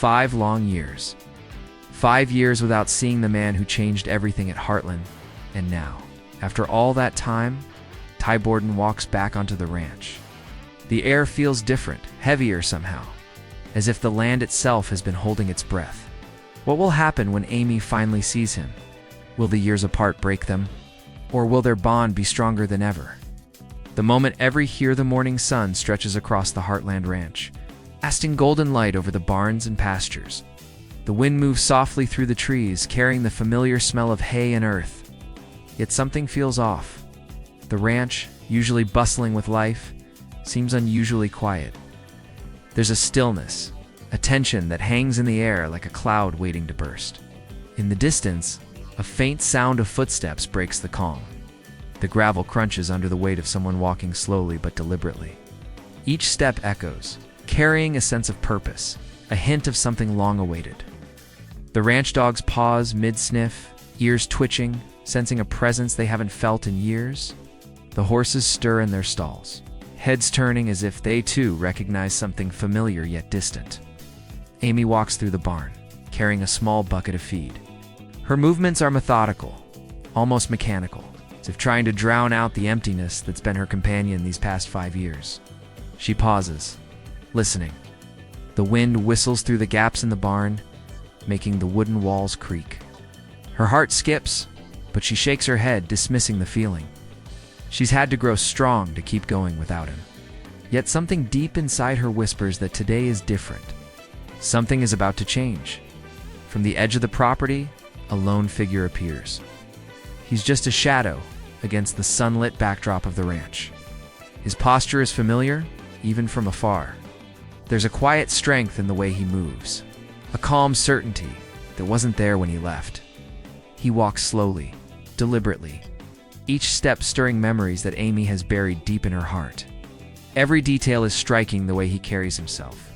5 long years. 5 years without seeing the man who changed everything at Heartland. And now, after all that time, Borden walks back onto the ranch. The air feels different, heavier somehow, as if the land itself has been holding its breath. What will happen when Amy finally sees him? Will the years apart break them? Or will their bond be stronger than ever? The moment the morning sun stretches across the Heartland Ranch, casting golden light over the barns and pastures. The wind moves softly through the trees, carrying the familiar smell of hay and earth. Yet something feels off. The ranch, usually bustling with life, seems unusually quiet. There's a stillness, a tension that hangs in the air like a cloud waiting to burst. In the distance, a faint sound of footsteps breaks the calm. The gravel crunches under the weight of someone walking slowly but deliberately. Each step echoes, carrying a sense of purpose, a hint of something long awaited. The ranch dogs pause mid-sniff, ears twitching, sensing a presence they haven't felt in years. The horses stir in their stalls, heads turning as if they too recognize something familiar yet distant. Amy walks through the barn, carrying a small bucket of feed. Her movements are methodical, almost mechanical, as if trying to drown out the emptiness that's been her companion these past 5 years. She pauses, listening. The wind whistles through the gaps in the barn, making the wooden walls creak. Her heart skips, but she shakes her head, dismissing the feeling. She's had to grow strong to keep going without him. Yet something deep inside her whispers that today is different. Something is about to change. From the edge of the property, a lone figure appears. He's just a shadow against the sunlit backdrop of the ranch. His posture is familiar, even from afar. There's a quiet strength in the way he moves, a calm certainty that wasn't there when he left. He walks slowly, deliberately, each step stirring memories that Amy has buried deep in her heart. Every detail is striking: the way he carries himself,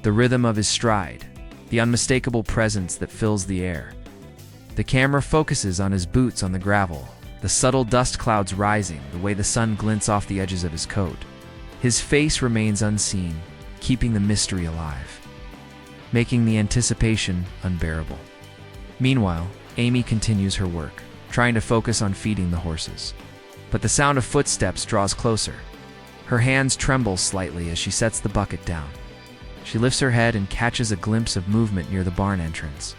the rhythm of his stride, the unmistakable presence that fills the air. The camera focuses on his boots on the gravel, the subtle dust clouds rising, the way the sun glints off the edges of his coat. His face remains unseen, keeping the mystery alive, making the anticipation unbearable. Meanwhile, Amy continues her work, trying to focus on feeding the horses. But the sound of footsteps draws closer. Her hands tremble slightly as she sets the bucket down. She lifts her head and catches a glimpse of movement near the barn entrance.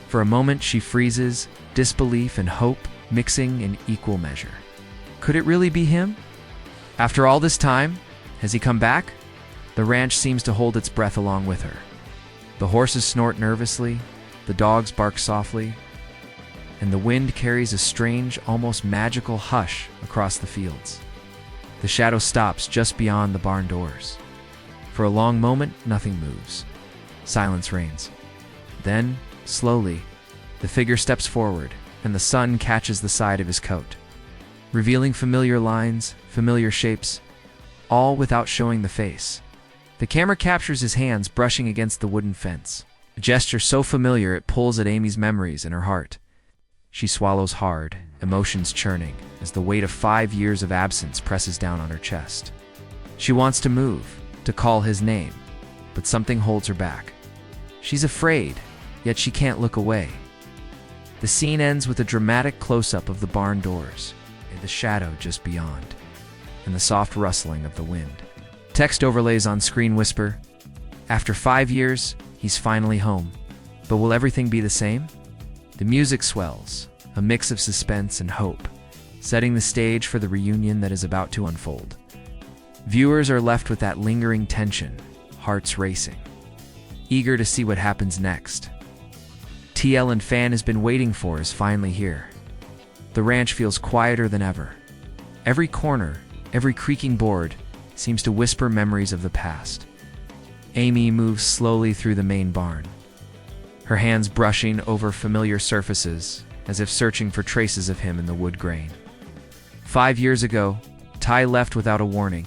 For a moment, she freezes, disbelief and hope mixing in equal measure. Could it really be him? After all this time, has he come back? The ranch seems to hold its breath along with her. The horses snort nervously, the dogs bark softly, and the wind carries a strange, almost magical hush across the fields. The shadow stops just beyond the barn doors. For a long moment, nothing moves. Silence reigns. Then, slowly, the figure steps forward, and the sun catches the side of his coat, revealing familiar lines, familiar shapes, all without showing the face. The camera captures his hands brushing against the wooden fence, a gesture so familiar it pulls at Amy's memories in her heart. She swallows hard, emotions churning, as the weight of 5 years of absence presses down on her chest. She wants to move, to call his name, but something holds her back. She's afraid, yet she can't look away. The scene ends with a dramatic close-up of the barn doors, and the shadow just beyond, and the soft rustling of the wind. Text overlays on screen whisper, "After 5 years, he's finally home. But will everything be the same?" The music swells, a mix of suspense and hope, setting the stage for the reunion that is about to unfold. Viewers are left with that lingering tension, hearts racing, eager to see what happens next. TL and fan has been waiting for is finally here. The ranch feels quieter than ever. Every corner, every creaking board, seems to whisper memories of the past. Amy moves slowly through the main barn, her hands brushing over familiar surfaces, as if searching for traces of him in the wood grain. 5 years ago, Ty left without a warning,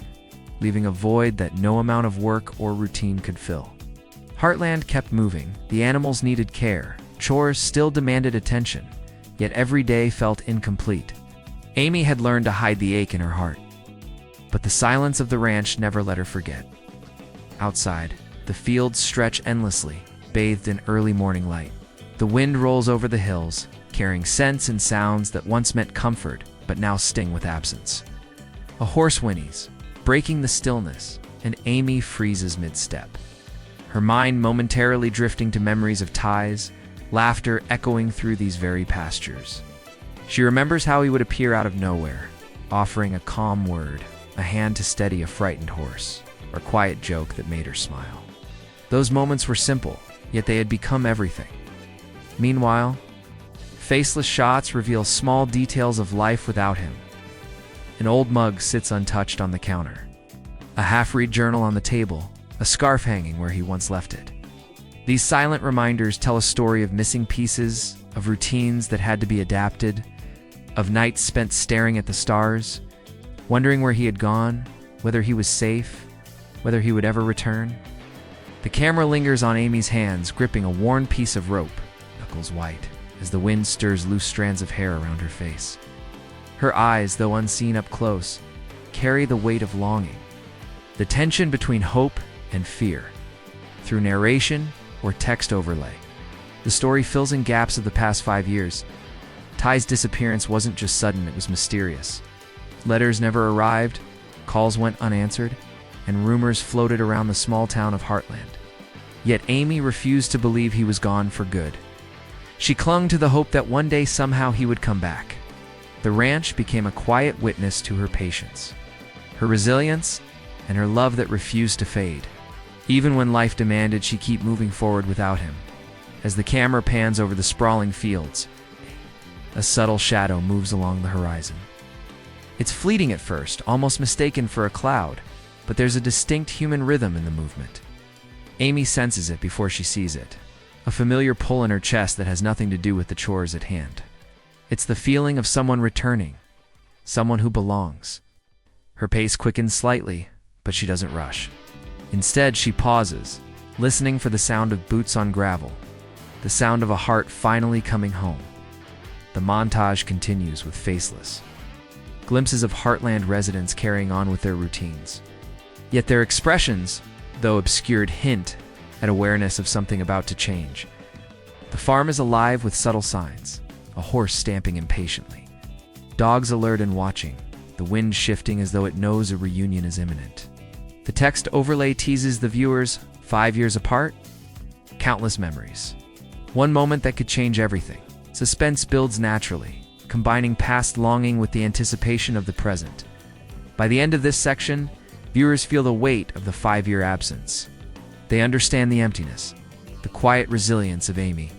leaving a void that no amount of work or routine could fill. Heartland kept moving. The animals needed care. Chores still demanded attention, yet every day felt incomplete. Amy had learned to hide the ache in her heart, but the silence of the ranch never let her forget. Outside, the fields stretch endlessly, bathed in early morning light. The wind rolls over the hills, carrying scents and sounds that once meant comfort, but now sting with absence. A horse whinnies, breaking the stillness, and Amy freezes mid-step, her mind momentarily drifting to memories of ties, laughter echoing through these very pastures. She remembers how he would appear out of nowhere, offering a calm word, a hand to steady a frightened horse, or quiet joke that made her smile. Those moments were simple, yet they had become everything. Meanwhile, faceless shots reveal small details of life without him. An old mug sits untouched on the counter, a half-read journal on the table, a scarf hanging where he once left it. These silent reminders tell a story of missing pieces, of routines that had to be adapted, of nights spent staring at the stars, wondering where he had gone, whether he was safe, whether he would ever return. The camera lingers on Amy's hands, gripping a worn piece of rope, knuckles white, as the wind stirs loose strands of hair around her face. Her eyes, though unseen up close, carry the weight of longing, the tension between hope and fear. Through narration or text overlay, the story fills in gaps of the past 5 years. Ty's disappearance wasn't just sudden, it was mysterious. Letters never arrived, calls went unanswered, and rumors floated around the small town of Heartland. Yet Amy refused to believe he was gone for good. She clung to the hope that one day somehow he would come back. The ranch became a quiet witness to her patience, her resilience, and her love that refused to fade. Even when life demanded she keep moving forward without him. As the camera pans over the sprawling fields, a subtle shadow moves along the horizon. It's fleeting at first, almost mistaken for a cloud, but there's a distinct human rhythm in the movement. Amy senses it before she sees it, a familiar pull in her chest that has nothing to do with the chores at hand. It's the feeling of someone returning, someone who belongs. Her pace quickens slightly, but she doesn't rush. Instead, she pauses, listening for the sound of boots on gravel, the sound of a heart finally coming home. The montage continues with Faceless, glimpses of Heartland residents carrying on with their routines. Yet their expressions, though obscured, hint at awareness of something about to change. The farm is alive with subtle signs, a horse stamping impatiently, dogs alert and watching, the wind shifting as though it knows a reunion is imminent. The text overlay teases the viewers, 5 years apart, countless memories. One moment that could change everything. Suspense builds naturally, combining past longing with the anticipation of the present. By the end of this section, viewers feel the weight of the 5-year absence. They understand the emptiness, the quiet resilience of Amy,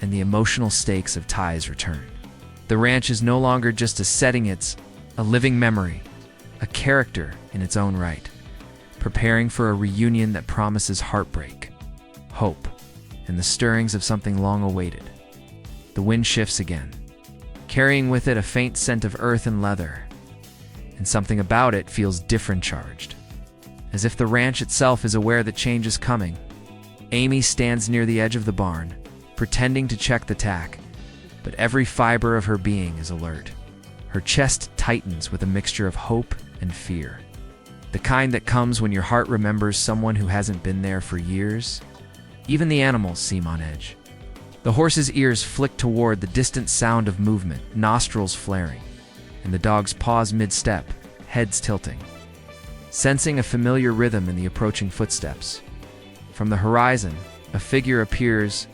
and the emotional stakes of Ty's return. The ranch is no longer just a setting, it's a living memory, a character in its own right, preparing for a reunion that promises heartbreak, hope, and the stirrings of something long awaited. The wind shifts again, carrying with it a faint scent of earth and leather, and something about it feels different charged. As if the ranch itself is aware that change is coming, Amy stands near the edge of the barn, pretending to check the tack, but every fiber of her being is alert. Her chest tightens with a mixture of hope and fear, the kind that comes when your heart remembers someone who hasn't been there for years. Even the animals seem on edge. The horse's ears flick toward the distant sound of movement, nostrils flaring, and the dogs pause mid-step, heads tilting, sensing a familiar rhythm in the approaching footsteps. From the horizon, a figure appears,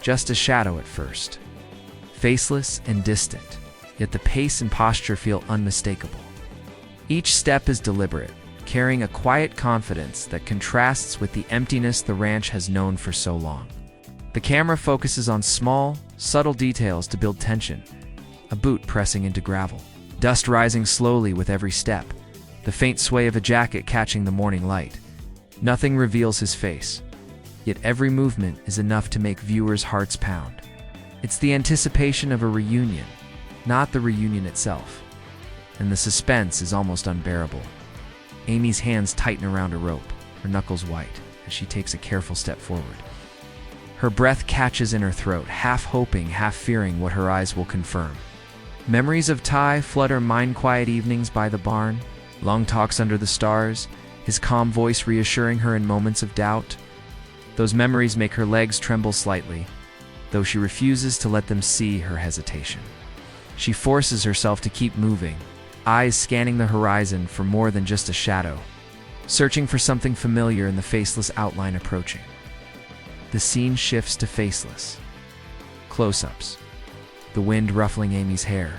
just a shadow at first, faceless and distant, yet the pace and posture feel unmistakable. Each step is deliberate, carrying a quiet confidence that contrasts with the emptiness the ranch has known for so long. The camera focuses on small, subtle details to build tension, a boot pressing into gravel, dust rising slowly with every step, the faint sway of a jacket catching the morning light. Nothing reveals his face, yet every movement is enough to make viewers' hearts pound. It's the anticipation of a reunion, not the reunion itself, and the suspense is almost unbearable. Amy's hands tighten around a rope, her knuckles white, as she takes a careful step forward. Her breath catches in her throat, half hoping, half fearing what her eyes will confirm. Memories of Ty flood her mind, quiet evenings by the barn, long talks under the stars, his calm voice reassuring her in moments of doubt. Those memories make her legs tremble slightly, though she refuses to let them see her hesitation. She forces herself to keep moving, eyes scanning the horizon for more than just a shadow, searching for something familiar in the faceless outline approaching. The scene shifts to faceless. Close-ups. The wind ruffling Amy's hair.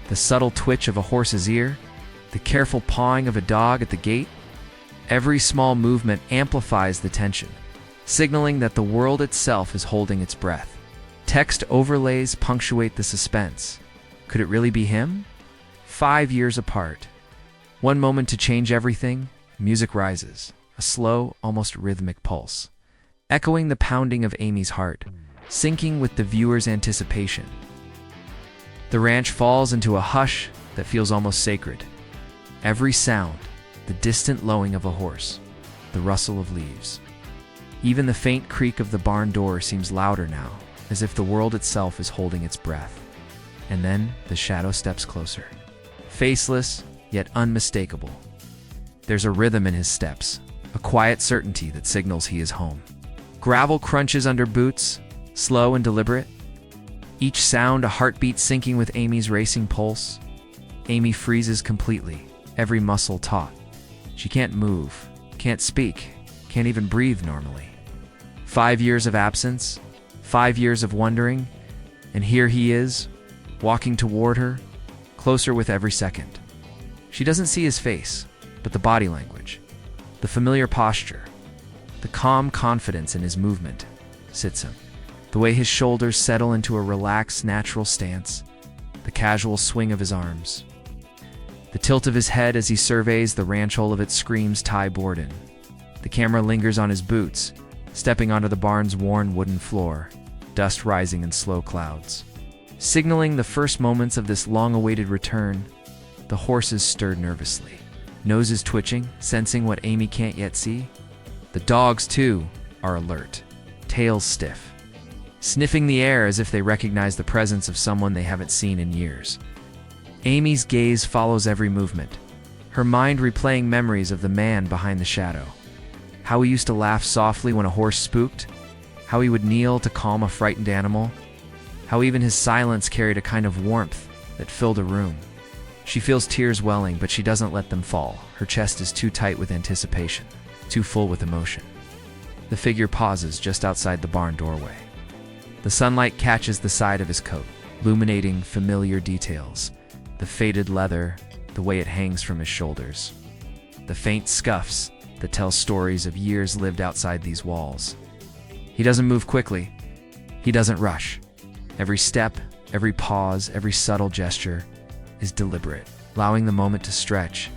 The subtle twitch of a horse's ear. The careful pawing of a dog at the gate. Every small movement amplifies the tension, signaling that the world itself is holding its breath. Text overlays punctuate the suspense. Could it really be him? 5 years apart. One moment to change everything, music rises, a slow, almost rhythmic pulse, echoing the pounding of Amy's heart, syncing with the viewer's anticipation. The ranch falls into a hush that feels almost sacred. Every sound, the distant lowing of a horse, the rustle of leaves. Even the faint creak of the barn door seems louder now, as if the world itself is holding its breath. And then the shadow steps closer. Faceless, yet unmistakable. There's a rhythm in his steps, a quiet certainty that signals he is home. Gravel crunches under boots, slow and deliberate. Each sound a heartbeat syncing with Amy's racing pulse. Amy freezes completely, every muscle taut. She can't move, can't speak, can't even breathe normally. 5 years of absence, 5 years of wondering, and here he is, walking toward her, closer with every second. She doesn't see his face, but the body language, the familiar posture, the calm confidence in his movement sits him. The way his shoulders settle into a relaxed, natural stance, the casual swing of his arms. The tilt of his head as he surveys the ranch whole of it screams Ty Borden. The camera lingers on his boots, stepping onto the barn's worn wooden floor, dust rising in slow clouds. Signaling the first moments of this long-awaited return, the horses stirred nervously. Noses twitching, sensing what Amy can't yet see. The dogs, too, are alert, tails stiff, sniffing the air as if they recognize the presence of someone they haven't seen in years. Amy's gaze follows every movement, her mind replaying memories of the man behind the shadow. How he used to laugh softly when a horse spooked, how he would kneel to calm a frightened animal, how even his silence carried a kind of warmth that filled a room. She feels tears welling, but she doesn't let them fall. Her chest is too tight with anticipation, too full with emotion. The figure pauses just outside the barn doorway. The sunlight catches the side of his coat, illuminating familiar details. The faded leather, the way it hangs from his shoulders. The faint scuffs that tell stories of years lived outside these walls. He doesn't move quickly. He doesn't rush. Every step, every pause, every subtle gesture is deliberate, allowing the moment to stretch,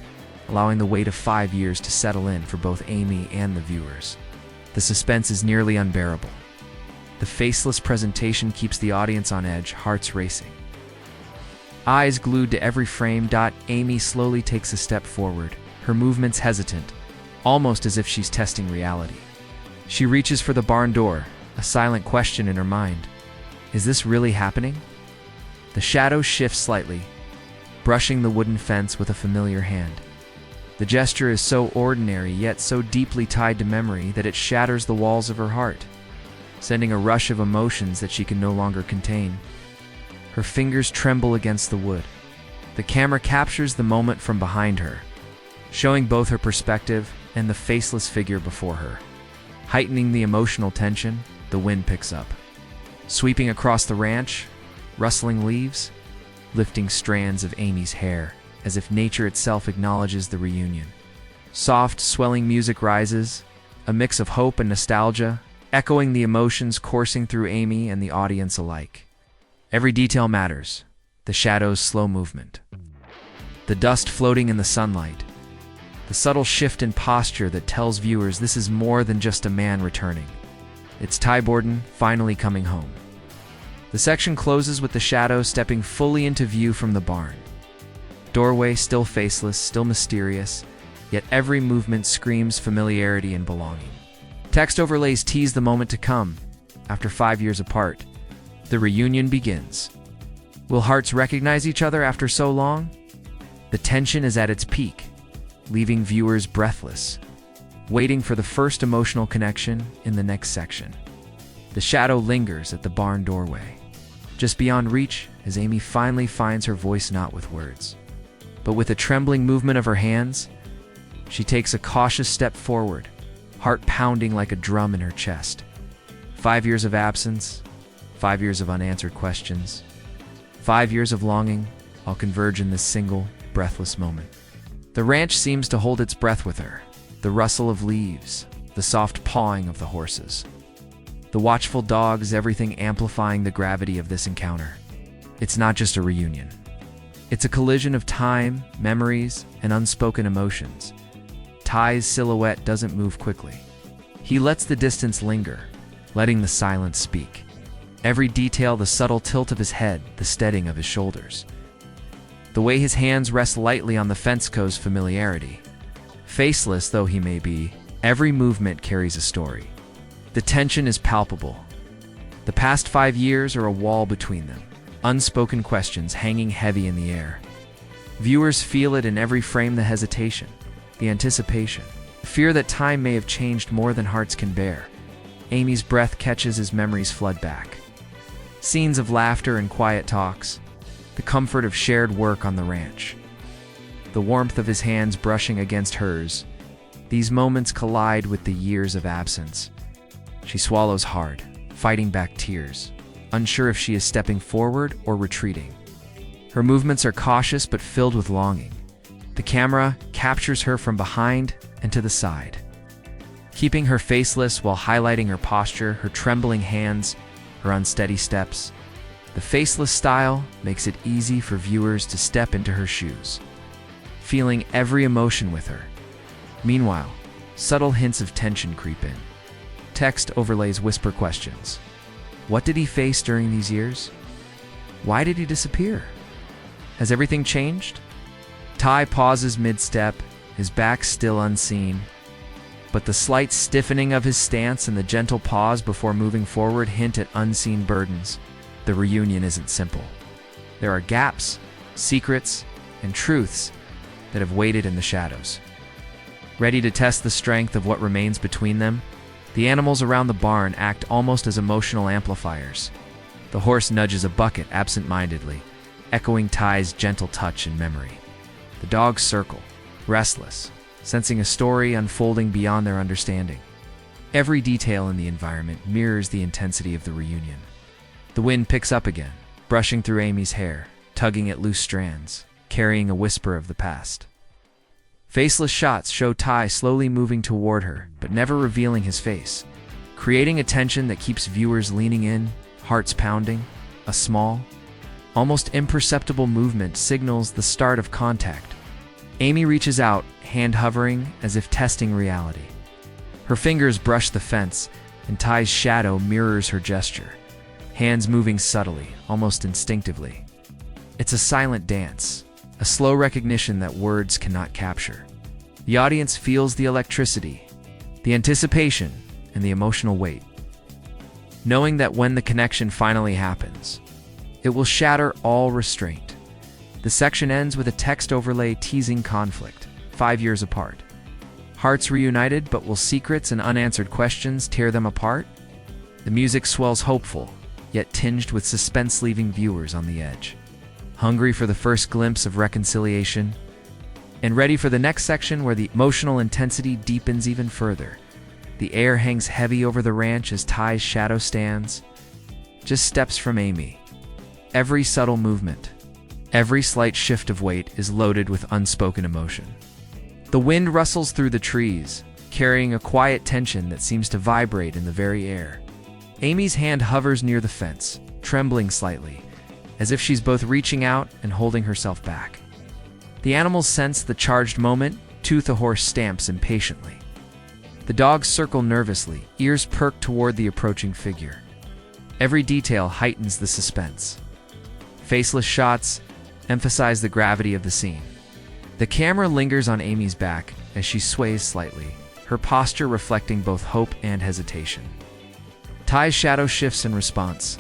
allowing the weight of 5 years to settle in for both Amy and the viewers. The suspense is nearly unbearable. The faceless presentation keeps the audience on edge, hearts racing. Eyes glued to every frame. Amy slowly takes a step forward, her movements hesitant, almost as if she's testing reality. She reaches for the barn door, a silent question in her mind. Is this really happening? The shadow shifts slightly, brushing the wooden fence with a familiar hand. The gesture is so ordinary, yet so deeply tied to memory that it shatters the walls of her heart, sending a rush of emotions that she can no longer contain. Her fingers tremble against the wood. The camera captures the moment from behind her, showing both her perspective and the faceless figure before her. Heightening the emotional tension, the wind picks up, sweeping across the ranch, rustling leaves, lifting strands of Amy's hair, as if nature itself acknowledges the reunion. Soft, swelling music rises, a mix of hope and nostalgia, echoing the emotions coursing through Amy and the audience alike. Every detail matters, the shadow's slow movement, the dust floating in the sunlight, the subtle shift in posture that tells viewers this is more than just a man returning. It's Ty Borden finally coming home. The section closes with the shadow stepping fully into view from the barn. Doorway still faceless, still mysterious, yet every movement screams familiarity and belonging. Text overlays tease the moment to come. After 5 years apart, the reunion begins. Will hearts recognize each other after so long? The tension is at its peak, leaving viewers breathless. waiting for the first emotional connection in the next section. The shadow lingers at the barn doorway, just beyond reach as Amy finally finds her voice not with words, but with a trembling movement of her hands. She takes a cautious step forward, heart pounding like a drum in her chest. 5 years of absence, 5 years of unanswered questions, 5 years of longing all converge in this single, breathless moment. The ranch seems to hold its breath with her. The rustle of leaves, the soft pawing of the horses, the watchful dogs, everything amplifying the gravity of this encounter. It's not just a reunion. It's a collision of time, memories, and unspoken emotions. Ty's silhouette doesn't move quickly. He lets the distance linger, letting the silence speak. Every detail, the subtle tilt of his head, the steadying of his shoulders, the way his hands rest lightly on the fence co's familiarity. Faceless though he may be, every movement carries a story. The tension is palpable. The past 5 years are a wall between them, unspoken questions hanging heavy in the air. Viewers feel it in every frame, the hesitation, the anticipation, the fear that time may have changed more than hearts can bear. Amy's breath catches as memories flood back. Scenes of laughter and quiet talks, the comfort of shared work on the ranch, the warmth of his hands brushing against hers. These moments collide with the years of absence. She swallows hard, fighting back tears, unsure if she is stepping forward or retreating. Her movements are cautious but filled with longing. The camera captures her from behind and to the side, keeping her faceless while highlighting her posture, her trembling hands, her unsteady steps. The faceless style makes it easy for viewers to step into her shoes, feeling every emotion with her. Meanwhile, subtle hints of tension creep in. Text overlays whisper questions. What did he face during these years? Why did he disappear? Has everything changed? Ty pauses mid-step, his back still unseen, but the slight stiffening of his stance and the gentle pause before moving forward hint at unseen burdens. The reunion isn't simple. There are gaps, secrets, and truths that have waited in the shadows. Ready to test the strength of what remains between them, the animals around the barn act almost as emotional amplifiers. The horse nudges a bucket absent-mindedly, echoing Ty's gentle touch in memory. The dogs circle, restless, sensing a story unfolding beyond their understanding. Every detail in the environment mirrors the intensity of the reunion. The wind picks up again, brushing through Amy's hair, tugging at loose strands, carrying a whisper of the past. Faceless shots show Ty slowly moving toward her, but never revealing his face, creating a tension that keeps viewers leaning in, hearts pounding. A small, almost imperceptible movement signals the start of contact. Amy reaches out, hand hovering as if testing reality. Her fingers brush the fence, and Ty's shadow mirrors her gesture, hands moving subtly, almost instinctively. It's a silent dance, a slow recognition that words cannot capture. The audience feels the electricity, the anticipation, and the emotional weight, knowing that when the connection finally happens, it will shatter all restraint. The section ends with a text overlay teasing conflict, 5 years apart. Hearts reunited, but will secrets and unanswered questions tear them apart? The music swells hopeful, yet tinged with suspense, leaving viewers on the edge, hungry for the first glimpse of reconciliation, and ready for the next section where the emotional intensity deepens even further. The air hangs heavy over the ranch as Ty's shadow stands, just steps from Amy. Every subtle movement, every slight shift of weight is loaded with unspoken emotion. The wind rustles through the trees, carrying a quiet tension that seems to vibrate in the very air. Amy's hand hovers near the fence, trembling slightly, as if she's both reaching out and holding herself back. The animals sense the charged moment. Tooth, a horse, stamps impatiently. The dogs circle nervously, ears perked toward the approaching figure. Every detail heightens the suspense. Faceless shots emphasize the gravity of the scene. The camera lingers on Amy's back as she sways slightly, her posture reflecting both hope and hesitation. Ty's shadow shifts in response,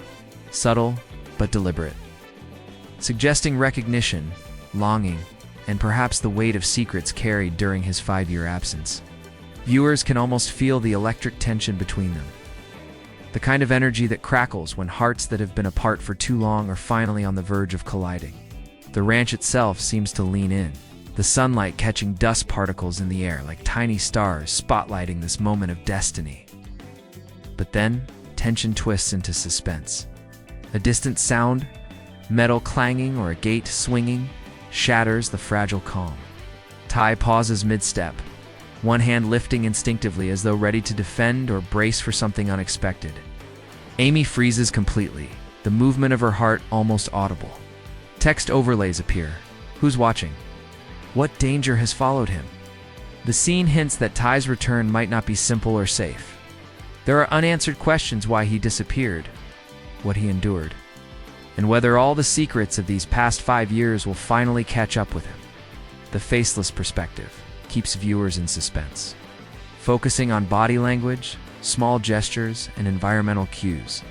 subtle but deliberate, suggesting recognition, longing, and perhaps the weight of secrets carried during his 5-year absence. Viewers can almost feel the electric tension between them. The kind of energy that crackles when hearts that have been apart for too long are finally on the verge of colliding. The ranch itself seems to lean in, the sunlight catching dust particles in the air like tiny stars spotlighting this moment of destiny. But then, tension twists into suspense. A distant sound, metal clanging or a gate swinging, shatters the fragile calm. Ty pauses mid-step, one hand lifting instinctively as though ready to defend or brace for something unexpected. Amy freezes completely, the movement of her heart almost audible. Text overlays appear. Who's watching? What danger has followed him? The scene hints that Ty's return might not be simple or safe. There are unanswered questions: why he disappeared, what he endured, and whether all the secrets of these past 5 years will finally catch up with him. The faceless perspective keeps viewers in suspense, focusing on body language, small gestures, and environmental cues.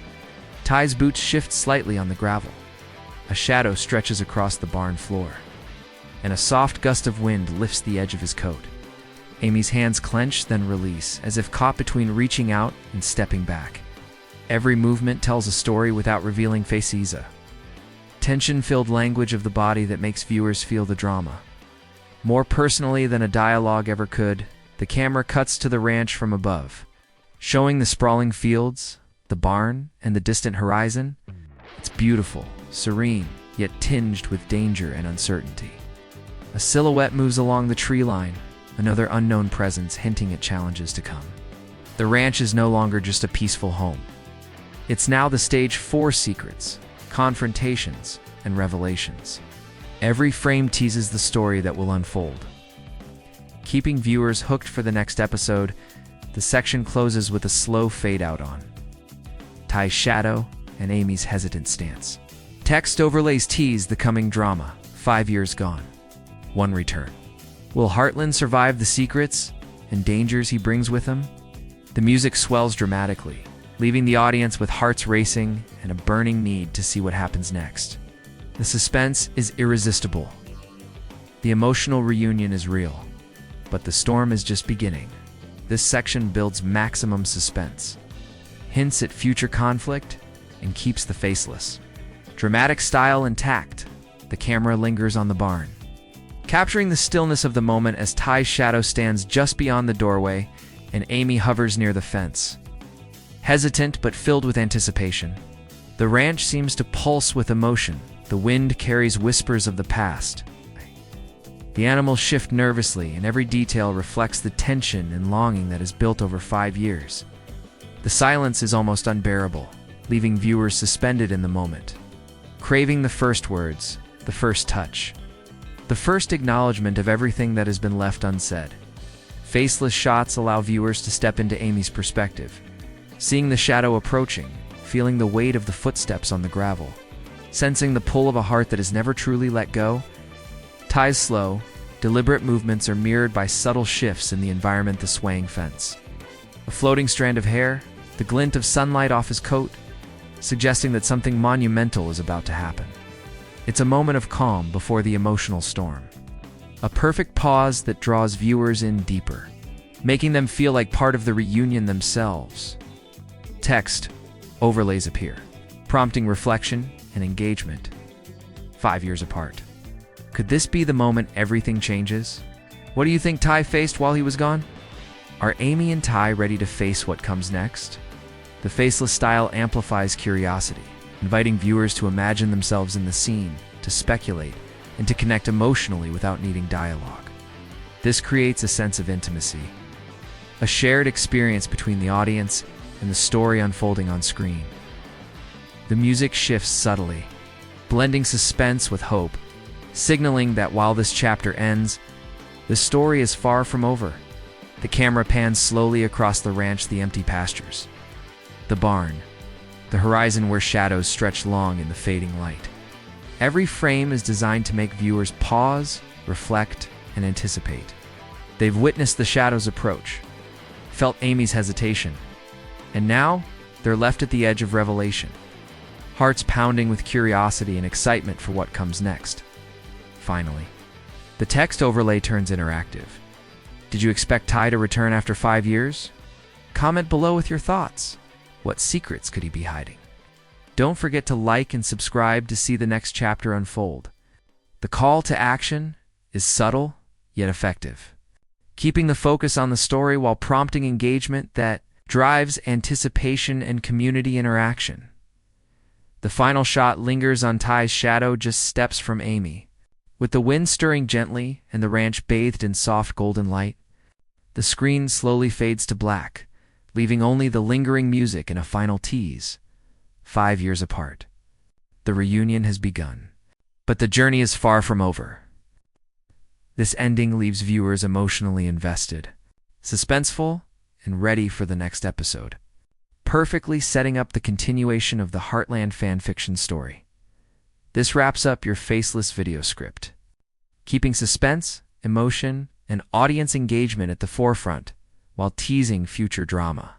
Ty's boots shift slightly on the gravel. A shadow stretches across the barn floor, and a soft gust of wind lifts the edge of his coat. Amy's hands clench, then release, as if caught between reaching out and stepping back. Every movement tells a story without revealing faces. Tension-filled language of the body that makes viewers feel the drama. More personally than a dialogue ever could, the camera cuts to the ranch from above, showing the sprawling fields, the barn, and the distant horizon. It's beautiful, serene, yet tinged with danger and uncertainty. A silhouette moves along the tree line, another unknown presence hinting at challenges to come. The ranch is no longer just a peaceful home. It's now the stage for secrets, confrontations, and revelations. Every frame teases the story that will unfold. Keeping viewers hooked for the next episode, the section closes with a slow fade-out on Ty's shadow and Amy's hesitant stance. Text overlays tease the coming drama. 5 years gone. One return. Will Heartland survive the secrets and dangers he brings with him? The music swells dramatically, leaving the audience with hearts racing and a burning need to see what happens next. The suspense is irresistible. The emotional reunion is real, but the storm is just beginning. This section builds maximum suspense, hints at future conflict, and keeps the faceless. Dramatic style intact, the camera lingers on the barn, capturing the stillness of the moment as Ty's shadow stands just beyond the doorway and Amy hovers near the fence. Hesitant but filled with anticipation, the ranch seems to pulse with emotion. The wind carries whispers of the past. The animals shift nervously, and every detail reflects the tension and longing that has built over 5 years. The silence is almost unbearable, leaving viewers suspended in the moment, craving the first words, the first touch, the first acknowledgement of everything that has been left unsaid. Faceless shots allow viewers to step into Amy's perspective, seeing the shadow approaching, feeling the weight of the footsteps on the gravel, sensing the pull of a heart that has never truly let go. Ty's slow, deliberate movements are mirrored by subtle shifts in the environment: the swaying fence, a floating strand of hair, the glint of sunlight off his coat, suggesting that something monumental is about to happen. It's a moment of calm before the emotional storm. A perfect pause that draws viewers in deeper, making them feel like part of the reunion themselves. Text overlays appear, prompting reflection and engagement. 5 years apart. Could this be the moment everything changes? What do you think Ty faced while he was gone? Are Amy and Ty ready to face what comes next? The faceless style amplifies curiosity, inviting viewers to imagine themselves in the scene, to speculate, and to connect emotionally without needing dialogue. This creates a sense of intimacy, a shared experience between the audience and the story unfolding on screen. The music shifts subtly, blending suspense with hope, signaling that while this chapter ends, the story is far from over. The camera pans slowly across the ranch, the empty pastures, the barn, the horizon where shadows stretch long in the fading light. Every frame is designed to make viewers pause, reflect, and anticipate. They've witnessed the shadows approach, felt Amy's hesitation, and now they're left at the edge of revelation, hearts pounding with curiosity and excitement for what comes next. Finally, the text overlay turns interactive, Did you expect Ty to return after 5 years? Comment below with your thoughts. What secrets could he be hiding? Don't forget to like and subscribe to see the next chapter unfold. The call to action is subtle, yet effective, keeping the focus on the story while prompting engagement that drives anticipation and community interaction. The final shot lingers on Ty's shadow just steps from Amy. With the wind stirring gently and the ranch bathed in soft golden light, the screen slowly fades to black, leaving only the lingering music and a final tease. 5 years apart. The reunion has begun, but the journey is far from over. This ending leaves viewers emotionally invested, suspenseful, and ready for the next episode, perfectly setting up the continuation of the Heartland fanfiction story. This wraps up your faceless video script, keeping suspense, emotion, and audience engagement at the forefront while teasing future drama.